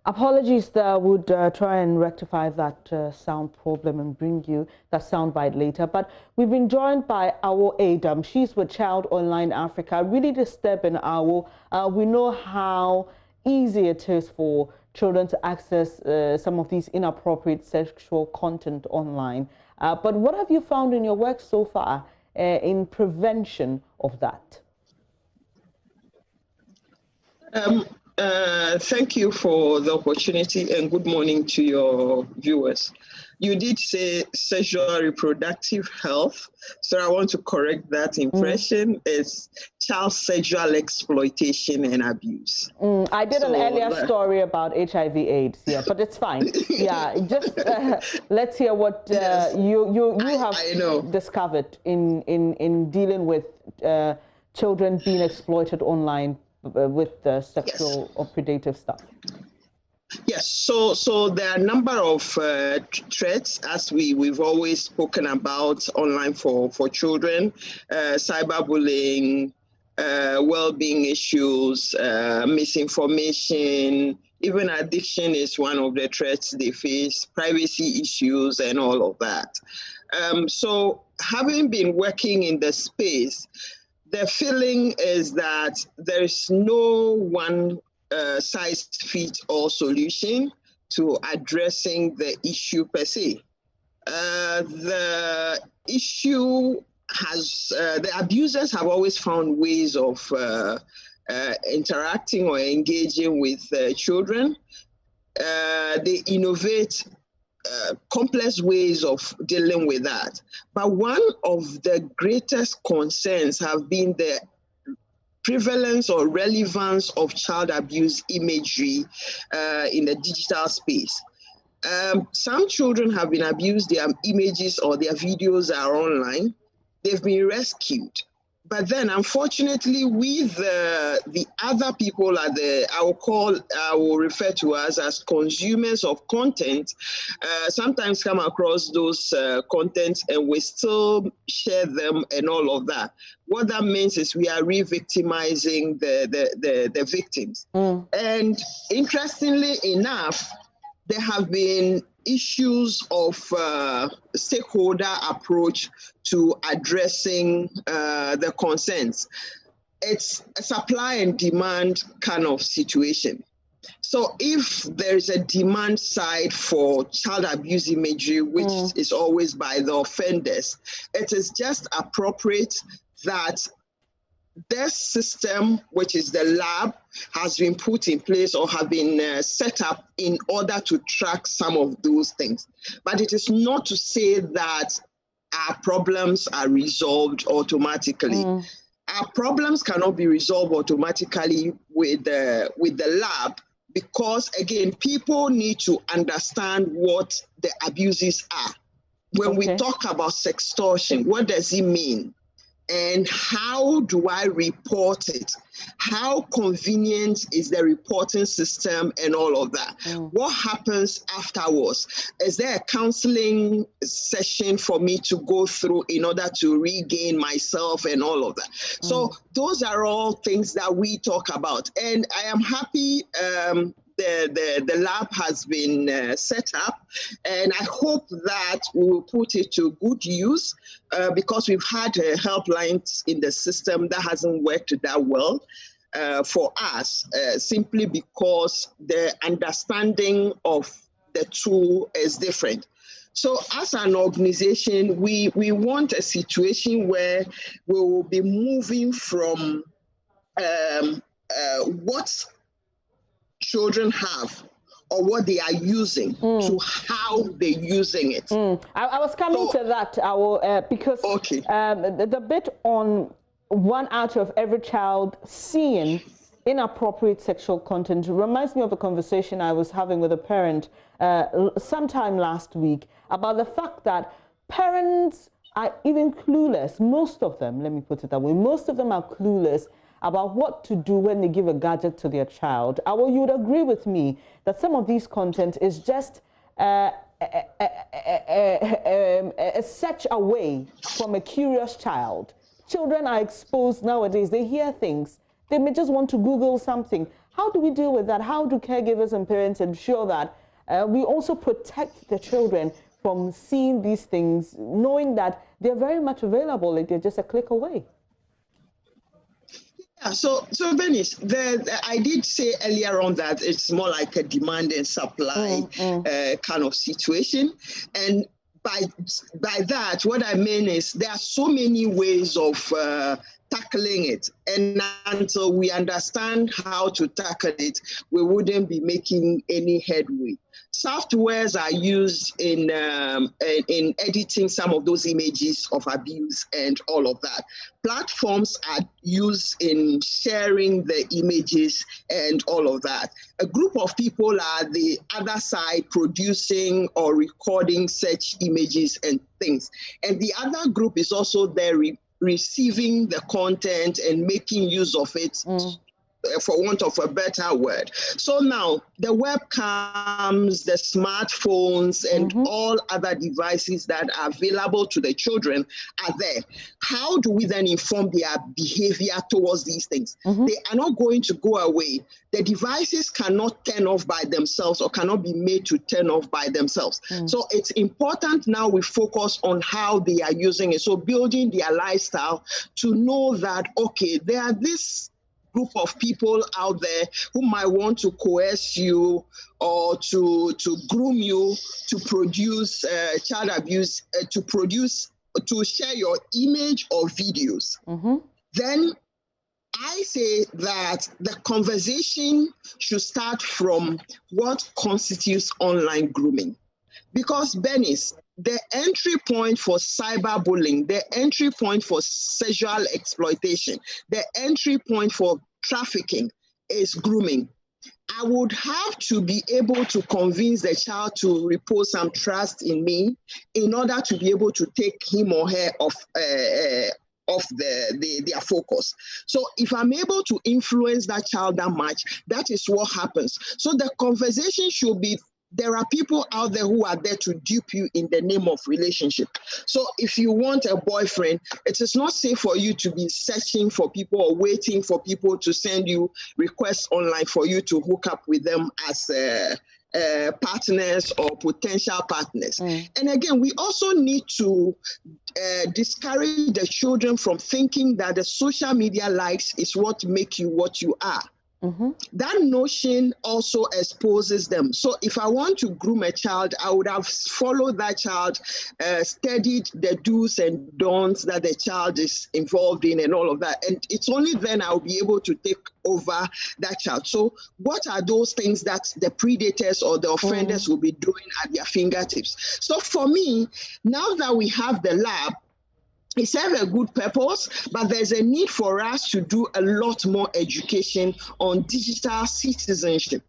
Apologies that I would try and rectify that sound problem and bring you that sound bite later. But we've been joined by our Adam. She's with Child Online Africa. Really disturbing our. We know how easy it is for children to access some of these inappropriate sexual content online. But what have you found in your work so far in prevention of that? Thank you for the opportunity and good morning to your viewers. You did say sexual reproductive health, so I want to correct that impression. It's child sexual exploitation and abuse. I did an earlier story about HIV/AIDS, yeah, but it's fine. Yeah, just let's hear what you have discovered in dealing with children being exploited online with sexual or predative stuff. Yes, so there are a number of threats, as we've always spoken about online for children, cyberbullying, well-being issues, misinformation, even addiction is one of the threats they face, privacy issues and all of that. So having been working in the space, the feeling is that there is no one size fits all solution to addressing the issue per se. The issue has, the abusers have always found ways of interacting or engaging with children. They innovate complex ways of dealing with that. But one of the greatest concerns have been the prevalence or relevance of child abuse imagery in the digital space. Some children have been abused, their images or their videos are online. They've been rescued. But then, unfortunately, with the other people at I will refer to us as consumers of content, sometimes come across those contents and we still share them and all of that. What that means is we are re-victimizing the victims. And interestingly enough, there have been issues of stakeholder approach to addressing the concerns. It's a supply and demand kind of situation. So if there is a demand side for child abuse imagery, which is always by the offenders, it is just appropriate that this system, which is the lab, has been put in place or have been set up in order to track some of those things. But it is not to say that our problems are resolved automatically. Our problems cannot be resolved automatically with the lab because, again, people need to understand what the abuses are. When we talk about sextortion, what does it mean? And how do I report it? How convenient is the reporting system and all of that? What happens afterwards? Is there a counseling session for me to go through in order to regain myself and all of that? So those are all things that we talk about. And I am happy the lab has been set up, and I hope that we will put it to good use because we've had helplines in the system that hasn't worked that well for us, simply because the understanding of the tool is different. So as an organization, we want a situation where we will be moving from what children have or what they are using to how they're using it. I was coming to that, because the bit on 1 out of every child seeing inappropriate sexual content reminds me of a conversation I was having with a parent sometime last week about the fact that parents are even clueless. Most of them, let me put it that way, most of them are clueless about what to do when they give a gadget to their child. You would agree with me that some of these content is just such away from a curious child. Children are exposed nowadays. They hear things. They may just want to Google something. How do we deal with that? How do caregivers and parents ensure that we also protect the children from seeing these things, knowing that they're very much available, like they're just a click away? Yeah, so Venice, I did say earlier on that it's more like a demand and supply kind of situation. And by that, what I mean is there are so many ways of tackling it. And until we understand how to tackle it, we wouldn't be making any headway. Softwares are used in editing some of those images of abuse and all of that. Platforms are used in sharing the images and all of that. A group of people are the other side producing or recording such images and things. And the other group is also there receiving the content and making use of it, for want of a better word. So now the webcams, the smartphones, and all other devices that are available to the children are there. How do we then inform their behavior towards these things? They are not going to go away. The devices cannot turn off by themselves or cannot be made to turn off by themselves. So it's important now we focus on how they are using it. So building their lifestyle to know that, okay, there are this group of people out there who might want to coerce you or to groom you to produce child abuse, to share your image or videos. Then I say that the conversation should start from what constitutes online grooming. Because, Bernice, the entry point for cyberbullying, the entry point for sexual exploitation, the entry point for trafficking is grooming. I would have to be able to convince the child to repose some trust in me in order to be able to take him or her off their focus. So if I'm able to influence that child that much, that is what happens. So the conversation should be, there are people out there who are there to dupe you in the name of relationship. So if you want a boyfriend, it is not safe for you to be searching for people or waiting for people to send you requests online for you to hook up with them as partners or potential partners. And again, we also need to discourage the children from thinking that the social media likes is what make you what you are. That notion also exposes them. So if I want to groom a child, I would have followed that child, studied the do's and don'ts that the child is involved in and all of that. And it's only then I'll be able to take over that child. So what are those things that the predators or the offenders will be doing at their fingertips? So for me, now that we have the lab, it serves a good purpose, but there's a need for us to do a lot more education on digital citizenship.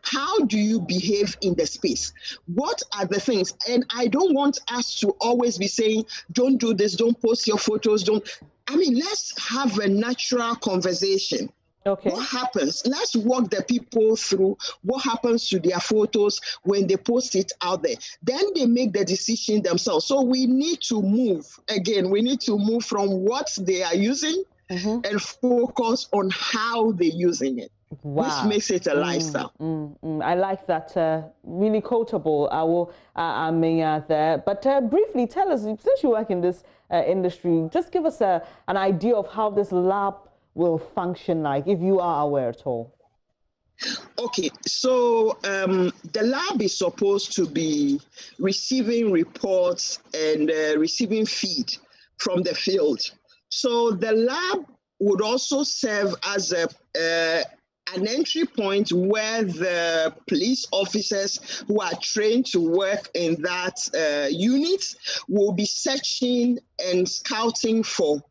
How do you behave in the space? What are the things? And I don't want us to always be saying, don't do this, don't post your photos, let's have a natural conversation. Okay. What happens? Let's walk the people through what happens to their photos when they post it out there. Then they make the decision themselves. So we need to move. Again, we need to move from what they are using and focus on how they're using it. Wow. Which makes it a lifestyle. I like that. Really quotable, there. But briefly, tell us, since you work in this industry, just give us an idea of how this lab will function like, if you are aware at all. Okay, so the lab is supposed to be receiving reports and receiving feed from the field. So the lab would also serve as an entry point where the police officers who are trained to work in that unit will be searching and scouting for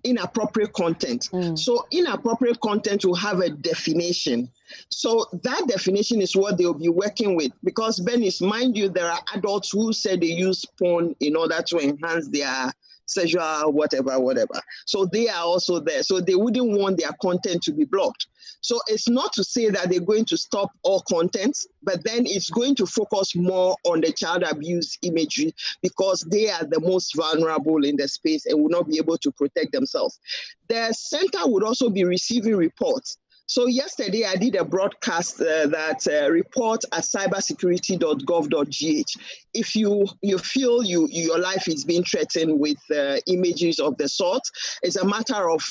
inappropriate content. So inappropriate content will have a definition. So that definition is what they'll be working with. Because, Bernice, mind you, there are adults who say they use porn in order to enhance their sexual whatever. So they are also there. So they wouldn't want their content to be blocked. So it's not to say that they're going to stop all content, but then it's going to focus more on the child abuse imagery because they are the most vulnerable in the space and will not be able to protect themselves. The center would also be receiving reports. So yesterday I did a broadcast that report at cybersecurity.gov.gh. If you feel your life is being threatened with images of the sort, it's a matter of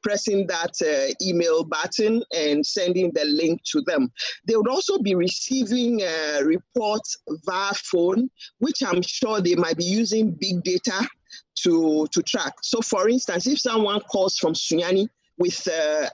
pressing that email button and sending the link to them. They would also be receiving reports via phone, which I'm sure they might be using big data to track. So for instance, if someone calls from Sunyani with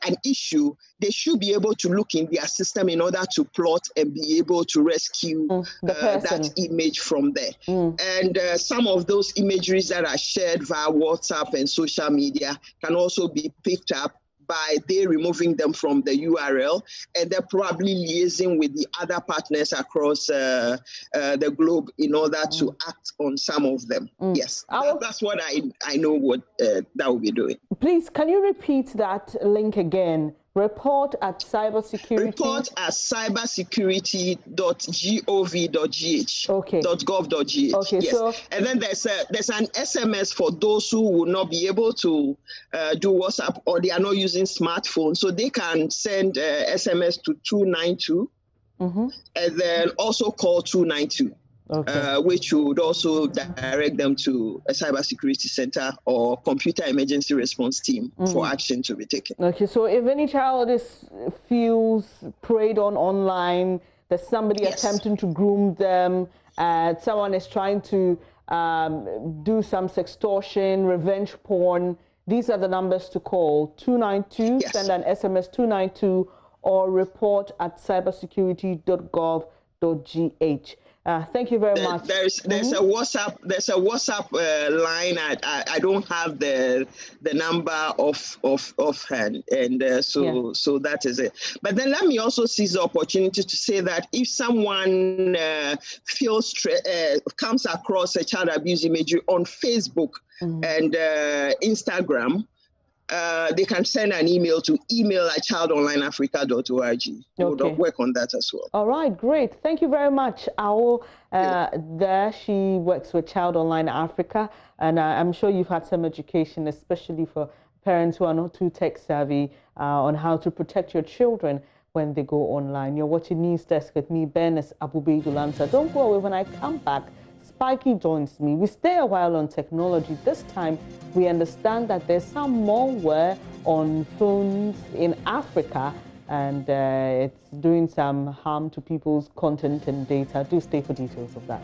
an issue, they should be able to look in their system in order to plot and be able to rescue that image from there. And some of those imageries that are shared via WhatsApp and social media can also be picked up by they removing them from the URL, and they're probably liaising with the other partners across the globe in order to act on some of them. Yes, that's what I know what that will be doing. Please, can you repeat that link again? Report at cybersecurity. Report at cybersecurity.gov.gh. Okay. .gov.gh. Okay. Yes. So, and then there's an SMS for those who will not be able to do WhatsApp or they are not using smartphones, so they can send SMS to 292, and then also call 292. Okay. Which would also direct them to a cybersecurity center or computer emergency response team for action to be taken. Okay, so if any child feels preyed on online, there's somebody attempting to groom them, someone is trying to do some sextortion, revenge porn, these are the numbers to call: 292, send an SMS 292, or report at cybersecurity.gov.gh. Thank you very much. There's a WhatsApp line. I don't have the number of hand, and so that is it. But then let me also seize the opportunity to say that if someone comes across a child abuse imagery on Facebook and Instagram, they can send an email to email@childonlineafrica.org. We'll work on that as well. All right, great. Thank you very much. There she works with Child Online Africa, and I'm sure you've had some education, especially for parents who are not too tech savvy, on how to protect your children when they go online. You're watching News Desk with me, Bernice Abubedulansa. Don't go away. When I come back, Spiky joins me. We stay a while on technology. This time, we understand that there's some malware on phones in Africa, and it's doing some harm to people's content and data. Do stay for details of that.